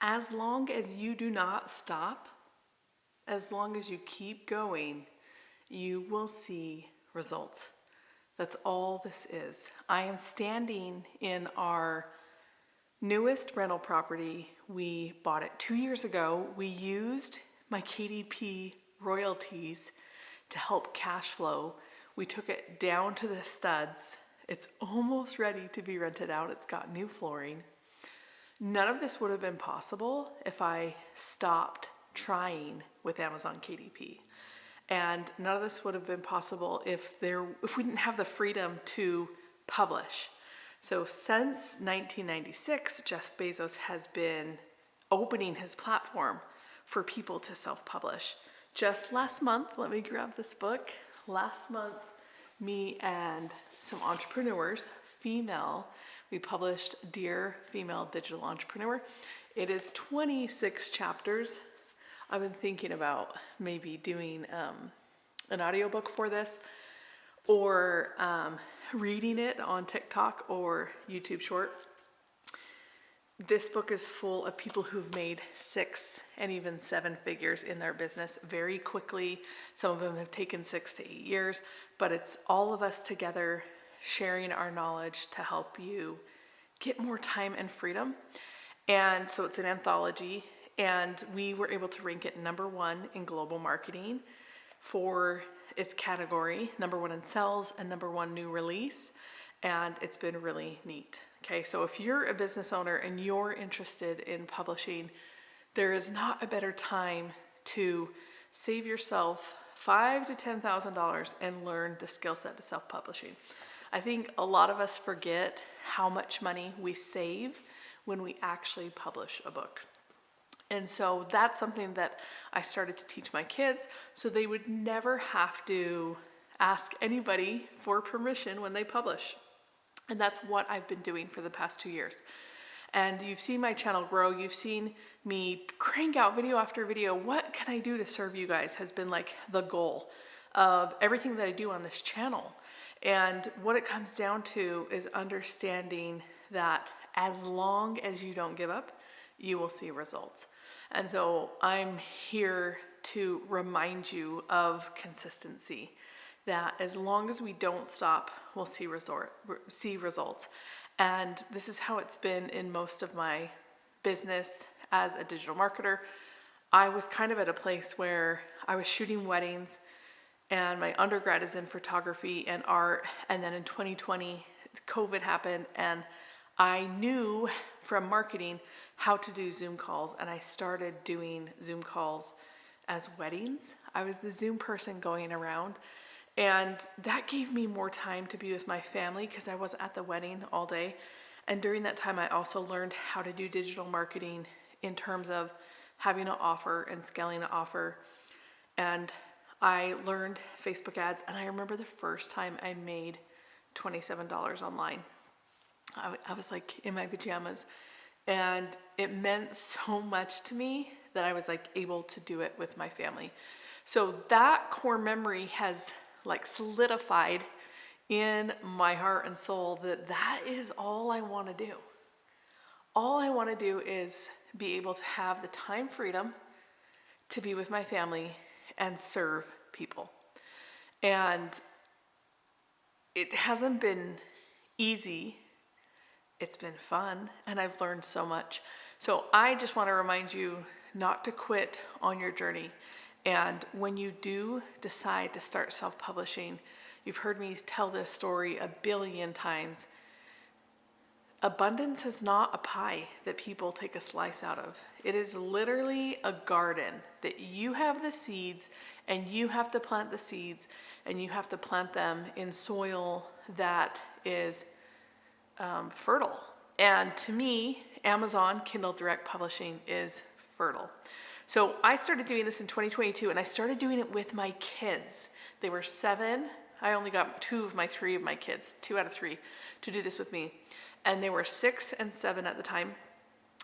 As long as you do not stop, as long as you keep going, you will see results. That's all this is. I am standing in our newest rental property. We bought it 2 years ago. We used my KDP royalties to help cash flow. We took it down to the studs. It's almost ready to be rented out. It's got new flooring. None of this would have been possible if I stopped trying with Amazon KDP. And none of this would have been possible if we didn't have the freedom to publish. So since 1996, Jeff Bezos has been opening his platform for people to self-publish. Just last month, let me grab this book. Last month, me and some entrepreneurs, female, we published Dear Female Digital Entrepreneur. It is 26 chapters. I've been thinking about maybe doing an audiobook for this, or reading it on TikTok or YouTube Short. This book is full of people who've made 6 and even 7 figures in their business very quickly. Some of them have taken 6 to 8 years, but it's all of us together sharing our knowledge to help you get more time and freedom. And so it's an anthology, and we were able to rank it #1 in global marketing for its category, #1 in sales, and #1 new release. And it's been really neat. Okay, so if you're a business owner and you're interested in publishing, there is not a better time to save yourself $5,000 to $10,000 and learn the skill set to self-publishing. I think a lot of us forget how much money we save when we actually publish a book. And so that's something that I started to teach my kids so they would never have to ask anybody for permission when they publish. And that's what I've been doing for the past 2 years. And you've seen my channel grow. You've seen me crank out video after video. What can I do to serve you guys has been like the goal of everything that I do on this channel. And what it comes down to is understanding that as long as you don't give up, you will see results. And so I'm here to remind you of consistency, that as long as we don't stop, we'll see results. And this is how it's been in most of my business as a digital marketer. I was kind of at a place where I was shooting weddings, and my undergrad is in photography and art. And then in 2020, COVID happened, and I knew from marketing how to do Zoom calls, and I started doing Zoom calls as weddings. I was the Zoom person going around, and that gave me more time to be with my family because I was at the wedding all day. And during that time, I also learned how to do digital marketing in terms of having an offer and scaling an offer. And I learned Facebook ads, and I remember the first time I made $27 online. I was like in my pajamas, and it meant so much to me that I was like able to do it with my family. So that core memory has like solidified in my heart and soul that is all I want to do. All I want to do is be able to have the time freedom to be with my family and serve people. And it hasn't been easy. It's been fun, and I've learned so much. So I just want to remind you not to quit on your journey. And when you do decide to start self-publishing, you've heard me tell this story a billion times. Abundance is not a pie that people take a slice out of. It is literally a garden that you have the seeds, and you have to plant the seeds, and you have to plant them in soil that is fertile. And to me, Amazon Kindle Direct Publishing is fertile. So I started doing this in 2022, and I started doing it with my kids. They were 7. I only got 2 of my 3 of my kids, 2 out of 3, to do this with me. And they were 6 and 7 at the time.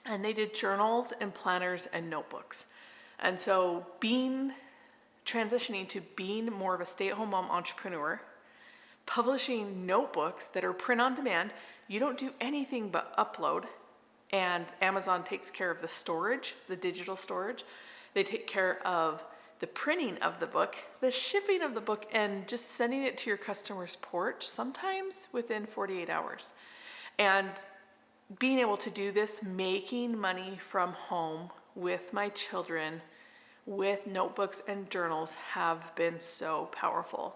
And they did journals and planners and notebooks. And so transitioning to being more of a stay-at-home mom entrepreneur, publishing notebooks that are print on demand. You don't do anything but upload, And Amazon takes care of the storage, the digital storage. They take care of the printing of the book, the shipping of the book, and just sending it to your customer's porch, sometimes within 48 hours. And being able to do this, making money from home with my children, with notebooks and journals, have been so powerful.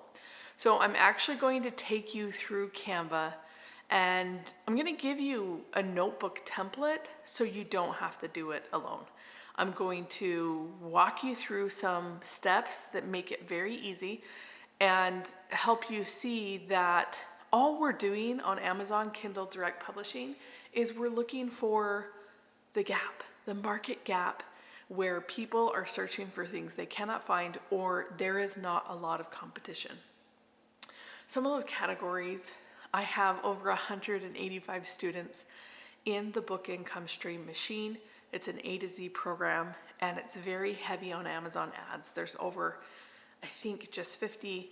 So I'm actually going to take you through Canva, and I'm going to give you a notebook template so you don't have to do it alone. I'm going to walk you through some steps that make it very easy and help you see that all we're doing on Amazon Kindle Direct Publishing is we're looking for the gap, the market gap, where people are searching for things they cannot find or there is not a lot of competition. Some of those categories, I have over 185 students in the book income stream machine. It's an A to Z program, and it's very heavy on Amazon ads. There's over, I think, just 50,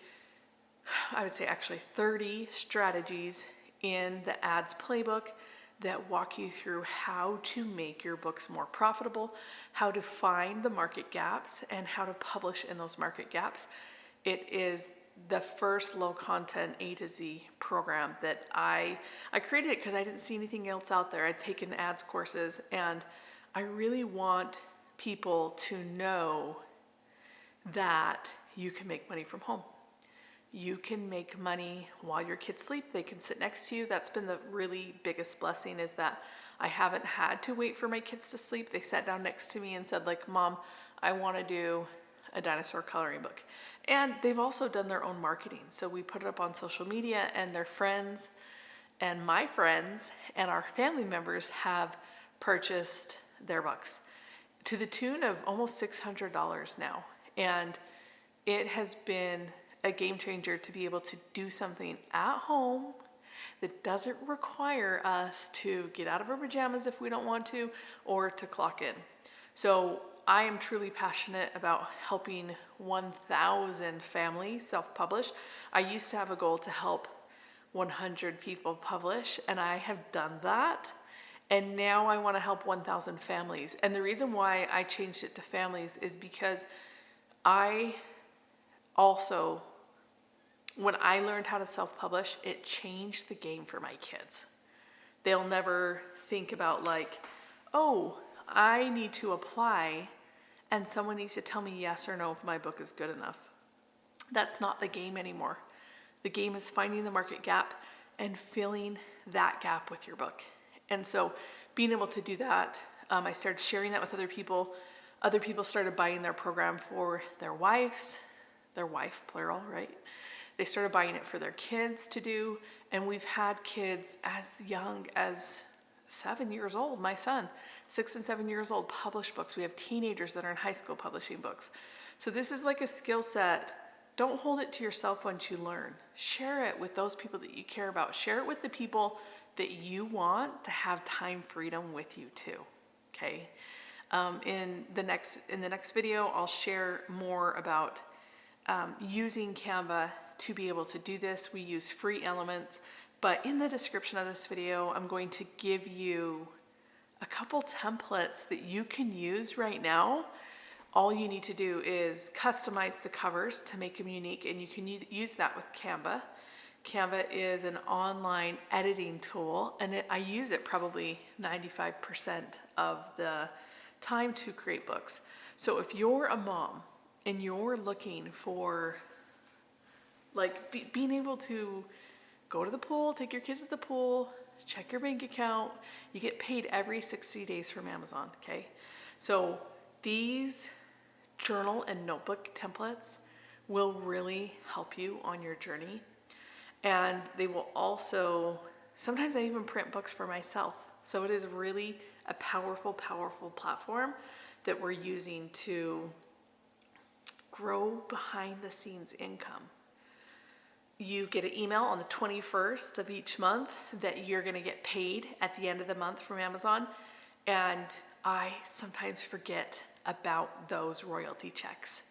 I would say actually 30 strategies in the ads playbook that walk you through how to make your books more profitable, how to find the market gaps, and how to publish in those market gaps. It is the first low content A to Z program that I created it because I didn't see anything else out there. I'd taken ads courses, and I really want people to know that you can make money from home. You can make money while your kids sleep. They can sit next to you. That's been the really biggest blessing, is that I haven't had to wait for my kids to sleep. They sat down next to me and said, like, Mom, I want to do a dinosaur coloring book. And they've also done their own marketing. So we put it up on social media, and their friends and my friends and our family members have purchased their books to the tune of almost $600 now. And it has been a game changer to be able to do something at home that doesn't require us to get out of our pajamas if we don't want to, or to clock in. So I am truly passionate about helping 1,000 families self-publish. I used to have a goal to help 100 people publish, and I have done that. And now I want to help 1,000 families. And the reason why I changed it to families is because I also, when I learned how to self-publish, it changed the game for my kids. They'll never think about like, oh, I need to apply and someone needs to tell me yes or no if my book is good enough. That's not the game anymore. The game is finding the market gap and filling that gap with your book. And so being able to do that, I started sharing that with other people. Other people started buying their program for their wives, their wife plural, right? They started buying it for their kids to do. And we've had kids as young as 7 years old, my son, 6 and 7 years old, publish books. We have teenagers that are in high school publishing books. So this is like a skill set. Don't hold it to yourself once you learn. Share it with those people that you care about. Share it with the people that you want to have time freedom with you too, okay? In the next video, I'll share more about using Canva to be able to do this. We use free elements, but in the description of this video, I'm going to give you a couple templates that you can use right now. All you need to do is customize the covers to make them unique, and you can use that with Canva. Canva is an online editing tool, and I use it probably 95% of the time to create books. So if you're a mom and you're looking for like being able to go to the pool, take your kids to the pool, check your bank account, you get paid every 60 days from Amazon, okay? So these journal and notebook templates will really help you on your journey. And they will also, sometimes I even print books for myself. So it is really a powerful, powerful platform that we're using to grow behind the scenes income. You get an email on the 21st of each month that you're going to get paid at the end of the month from Amazon. And I sometimes forget about those royalty checks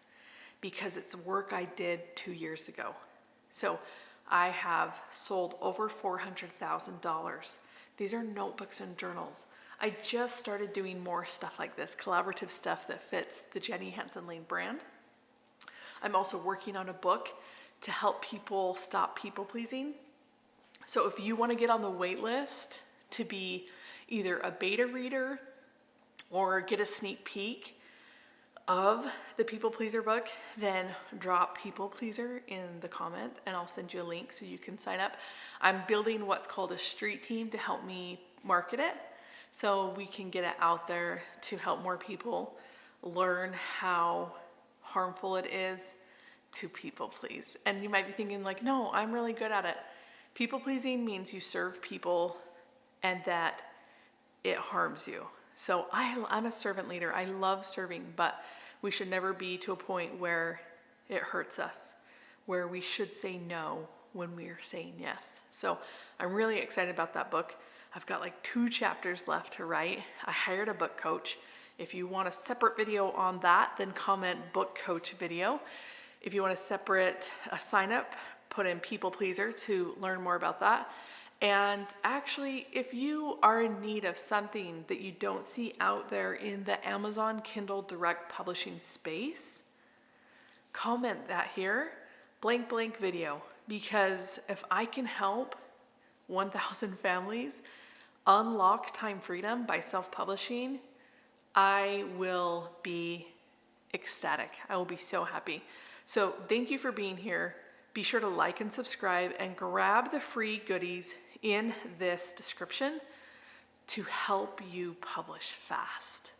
because it's work I did 2 years ago. So I have sold over $400,000. These are notebooks and journals. I just started doing more stuff like this, collaborative stuff that fits the Jenny Hansen Lane brand. I'm also working on a book to help people stop people pleasing. So if you want to get on the wait list to be either a beta reader or get a sneak peek of the People Pleaser book, then drop People Pleaser in the comment and I'll send you a link so you can sign up. I'm building what's called a street team to help me market it so we can get it out there to help more people learn how harmful it is to people please. And you might be thinking like, no, I'm really good at it. People pleasing means you serve people and that it harms you. So I'm a servant leader. I love serving, but we should never be to a point where it hurts us, where we should say no when we are saying yes. So I'm really excited about that book. I've got like 2 chapters left to write. I hired a book coach. If you want a separate video on that, then comment book coach video. If you want a separate sign up, put in People Pleaser to learn more about that. And actually, if you are in need of something that you don't see out there in the Amazon Kindle direct publishing space, comment that here, blank video, because if I can help 1,000 families unlock time freedom by self-publishing, I will be ecstatic. I will be so happy. So thank you for being here. Be sure to like and subscribe and grab the free goodies in this description to help you publish fast.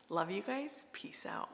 Love you guys. Peace out.